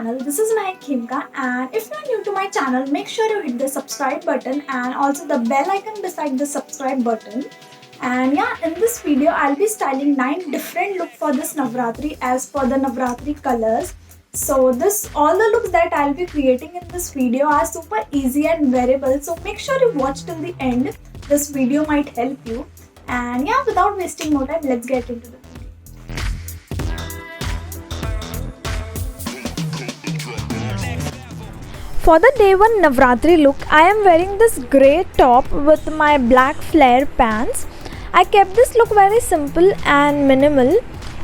channel. This is Mahek Khemka, and if you're new to my channel, make sure you hit the subscribe button and also the bell icon beside the subscribe button. And yeah, in this video, I'll be styling 9 different looks for this Navratri as per the Navratri colors. So this all the looks that I'll be creating in this video are super easy and wearable. So make sure you watch till the end. This video might help you. And yeah, without wasting more time, let's get into the video. For the day 1 Navratri look, I am wearing this grey top with my black flare pants. I kept this look very simple and minimal.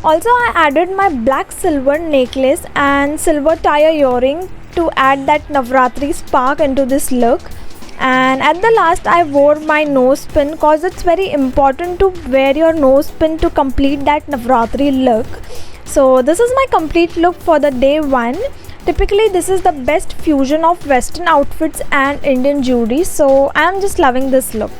Also, I added my black silver necklace and silver tie earring to add that Navratri spark into this look. And at the last, I wore my nose pin because it's very important to wear your nose pin to complete that Navratri look. So this is my complete look for the day 1. Typically, this is the best fusion of Western outfits and Indian jewelry, so I am just loving this look.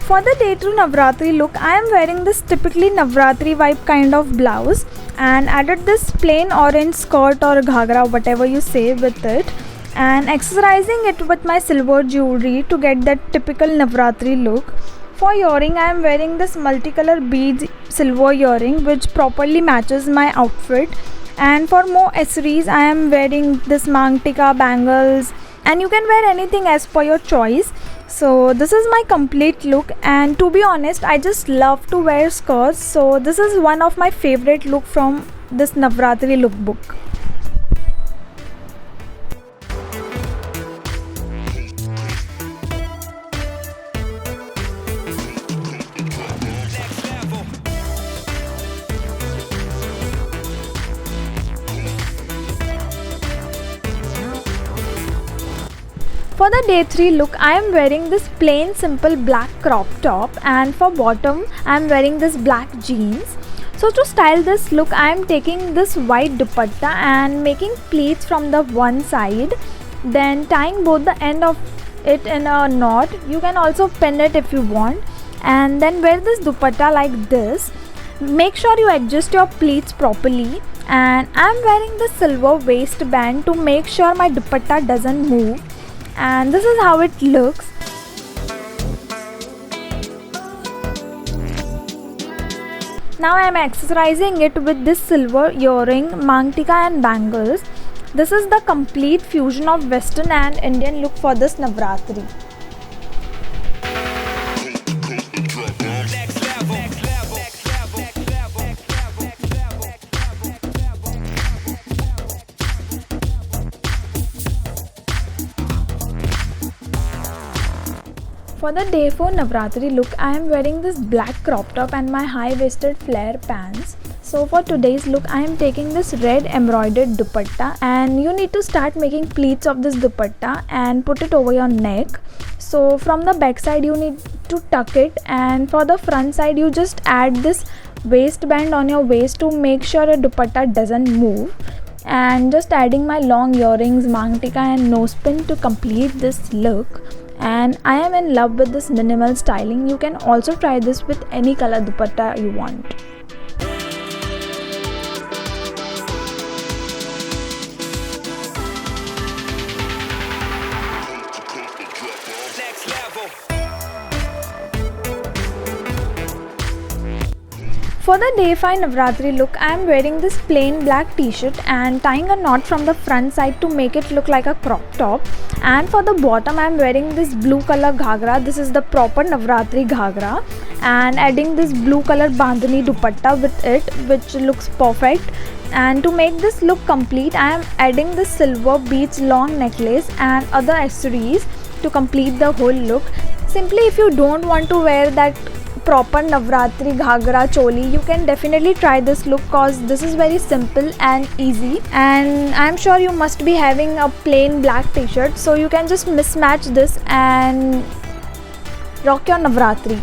For the day 2 Navratri look, I am wearing this typically Navratri vibe kind of blouse and added this plain orange skirt or ghagra, whatever you say, with it, and accessorizing it with my silver jewelry to get that typical Navratri look. For earring, I am wearing this multicolor beads silver earring which properly matches my outfit, and for more accessories I am wearing this mangtika bangles, and you can wear anything as per your choice. So this is my complete look, and to be honest, I just love to wear skirts, so this is one of my favorite look from this Navratri lookbook. For the day 3 look, I am wearing this plain simple black crop top, and for bottom I am wearing this black jeans. So to style this look, I am taking this white dupatta and making pleats from the one side, then tying both the end of it in a knot. You can also pin it if you want, and then wear this dupatta like this. Make sure you adjust your pleats properly, and I am wearing the silver waistband to make sure my dupatta doesn't move. And this is how it looks. Now I am accessorizing it with this silver earring, mangtika and bangles. This is the complete fusion of Western and Indian look for this Navratri. For the day 4 Navratri look, I am wearing this black crop top and my high-waisted flare pants. So for today's look, I am taking this red embroidered dupatta, and you need to start making pleats of this dupatta and put it over your neck. So from the back side you need to tuck it, and for the front side you just add this waistband on your waist to make sure your dupatta doesn't move. And just adding my long earrings, mangtika and nose pin to complete this look. And I am in love with this minimal styling. You can also try this with any color dupatta you want. For the day 5 Navratri look, I am wearing this plain black t-shirt and tying a knot from the front side to make it look like a crop top. And for the bottom, I am wearing this blue color ghagra. This is the proper Navratri ghagra, and adding this blue color bandhani dupatta with it, which looks perfect. And to make this look complete, I am adding this silver beads long necklace and other accessories to complete the whole look. Simply, if you don't want to wear that proper Navratri ghagra choli, you can definitely try this look cause this is very simple and easy, and I'm sure you must be having a plain black t-shirt, so you can just mismatch this and rock your Navratri.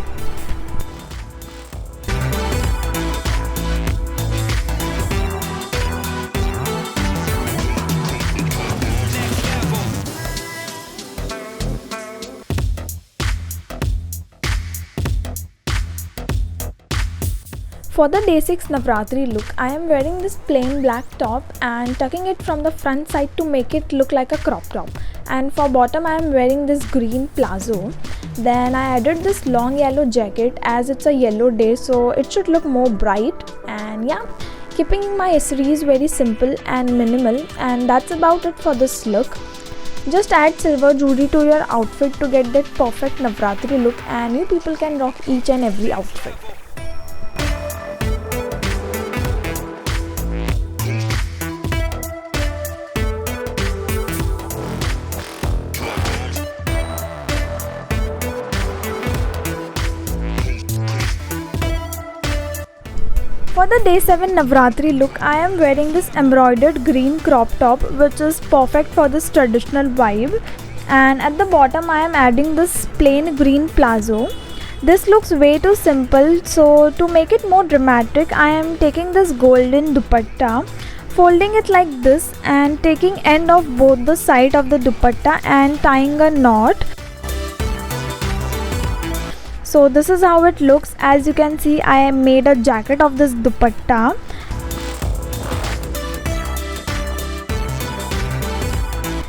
For the day 6 Navratri look, I am wearing this plain black top and tucking it from the front side to make it look like a crop top. And for bottom I am wearing this green palazzo. Then I added this long yellow jacket as it's a yellow day, so it should look more bright. And yeah, keeping my accessories very simple and minimal, and that's about it for this look. Just add silver jewelry to your outfit to get that perfect Navratri look, and you people can rock each and every outfit. For the day 7 Navratri look, I am wearing this embroidered green crop top, which is perfect for this traditional vibe. And at the bottom I am adding this plain green palazzo. This looks way too simple, so to make it more dramatic I am taking this golden dupatta, folding it like this and taking end of both the side of the dupatta and tying a knot. So this is how it looks. As you can see, I made a jacket of this dupatta.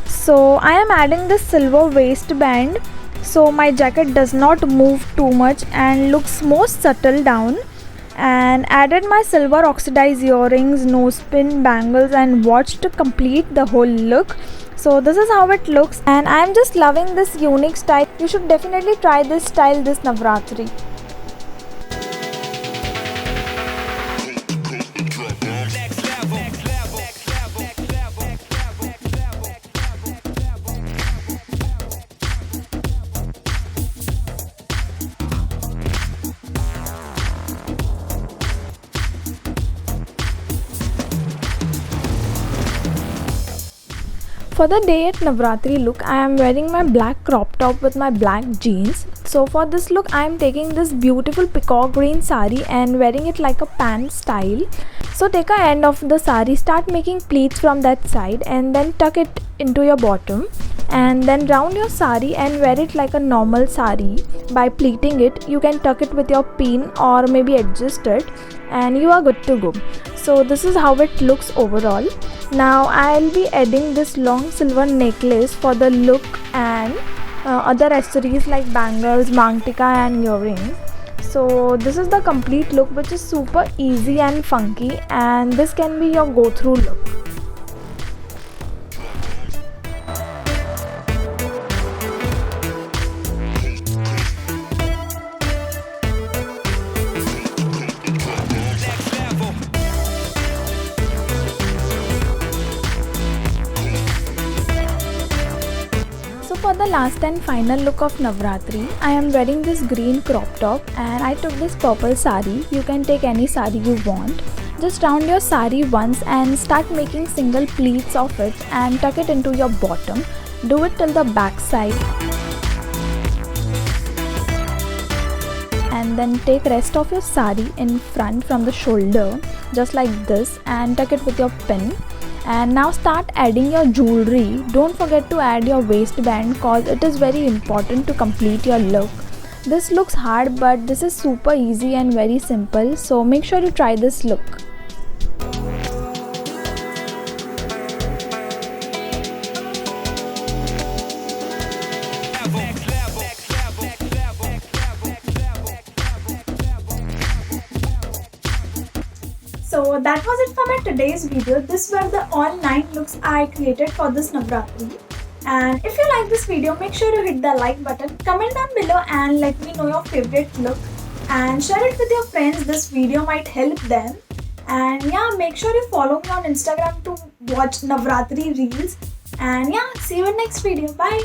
So I am adding this silver waistband so my jacket does not move too much and looks more subtle down. And added my silver oxidized earrings, nose pin, bangles and watch to complete the whole look. So this is how it looks, and I am just loving this unique style. You should definitely try this style this Navratri. For the day 8 Navratri look, I am wearing my black crop top with my black jeans. So for this look, I am taking this beautiful peacock green sari and wearing it like a pant style. So take a end of the sari, start making pleats from that side and then tuck it into your bottom. And then round your sari and wear it like a normal sari. By pleating it, you can tuck it with your pin or maybe adjust it and you are good to go. So this is how it looks overall. Now I'll be adding this long silver necklace for the look and other accessories like bangles, mangtika and earrings. So this is the complete look, which is super easy and funky, and this can be your go through look. For the last and final look of Navratri, I am wearing this green crop top and I took this purple sari. You can take any sari you want. Just round your sari once and start making single pleats of it and tuck it into your bottom. Do it till the back side. And then take rest of your sari in front from the shoulder just like this and tuck it with your pin. And now start adding your jewelry. Don't forget to add your waistband cause it is very important to complete your look. This looks hard, but this is super easy and very simple, so make sure you try this look. So that was it for my today's video. These were the all 9 looks I created for this Navratri. And if you like this video, make sure you hit the like button, comment down below and let me know your favorite look. And share it with your friends, this video might help them. And yeah, make sure you follow me on Instagram to watch Navratri reels. And yeah, see you in next video. Bye.